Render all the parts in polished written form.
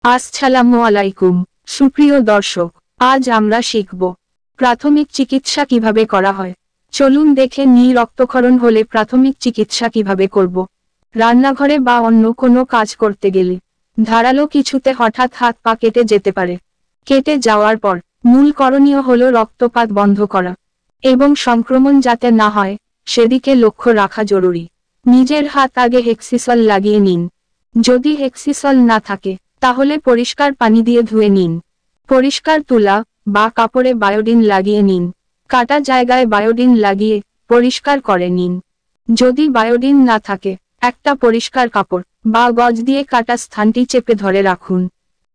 আসসালামু আলাইকুম সুপ্রিয় দর্শক, আজ আমরা শিখব প্রাথমিক চিকিৎসা কিভাবে করা হয়। চলুন দেখে নিই রক্তক্ষরণ হলে প্রাথমিক চিকিৎসা কিভাবে করব। রান্নাঘরে বা অন্য কোনো কাজ করতে গেলে ধারালো কিছুতে হঠাৎ হাত পা কেটে যেতে পারে। কেটে যাওয়ার পর মূল করণীয় হলো রক্তপাত বন্ধ করা এবং সংক্রমণ যাতে না হয় সেদিকে লক্ষ্য রাখা জরুরি। নিজের হাত আগে হেক্সিসল লাগিয়ে নিন। যদি হেক্সিসল না থাকে তাহলে পরিষ্কার পানি দিয়ে ধুয়ে নিন। পরিষ্কার তুলা বা কাপড়ে বায়োডিন লাগিয়ে নিন। কাটা জায়গায় বায়োডিন লাগিয়ে পরিষ্কার করে নিন। যদি বায়োডিন না থাকে একটা পরিষ্কার কাপড় বা গজ দিয়ে কাটা স্থানটি চেপে ধরে রাখুন।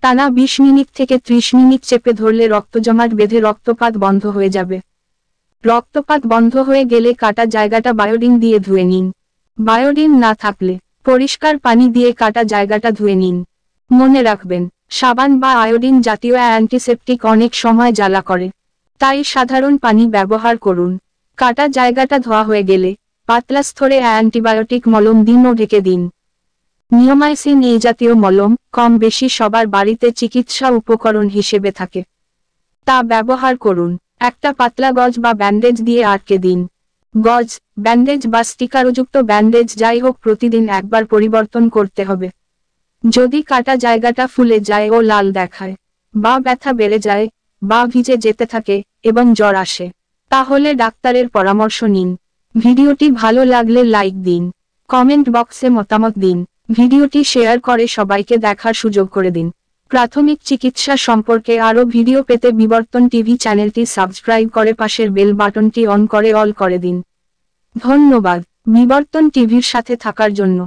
টানা 20 মিনিট থেকে 30 মিনিট চেপে ধরলে রক্ত জমাট বেঁধে রক্তপাত বন্ধ হয়ে যাবে। রক্তপাত বন্ধ হয়ে গেলে কাটা জায়গাটা বায়োডিন দিয়ে ধুয়ে নিন। বায়োডিন না থাকলে পরিষ্কার পানি দিয়ে কাটা জায়গাটা ধুয়ে নিন। মনে রাখবেন, সাবান বা আয়োডিন জাতীয় অ্যান্টিসেপটিক অনেক সময় জ্বালা করে, তাই সাধারণ পানি ব্যবহার করুন। কাটা জায়গাটা ধোয়া হয়ে গেলে পাতলা স্তরে অ্যান্টিবায়োটিক মলম দিন ও ঢেকে দিন। নিওমাইসিন এই জাতীয় মলম কম বেশি সবার বাড়িতে চিকিৎসা উপকরণ হিসেবে থাকে, তা ব্যবহার করুন। একটা পাতলা গজ বা ব্যান্ডেজ দিয়ে আটকে দিন। গজ, ব্যান্ডেজ বা স্টিকারযুক্ত ব্যান্ডেজ যাই হোক প্রতিদিন একবার পরিবর্তন করতে হবে। যদি কাটা জায়গাটা ফুলে যায় ও লাল দেখায়, বা ব্যথা বেড়ে যায়, বা ভিজে যেতে থাকে এবং জ্বর আসে, তাহলে ডাক্তারের পরামর্শ নিন। ভিডিওটি ভালো লাগলে লাইক দিন, কমেন্ট বক্সে মতামত দিন, ভিডিওটি শেয়ার করে সবাইকে দেখার সুযোগ করে দিন। প্রাথমিক চিকিৎসা সম্পর্কে আরও ভিডিও পেতে বিবর্তন টিভি চ্যানেলটি সাবস্ক্রাইব করে পাশের বেল বাটনটি অন করে অল করে দিন। ধন্যবাদ বিবর্তন টিভির সাথে থাকার জন্য।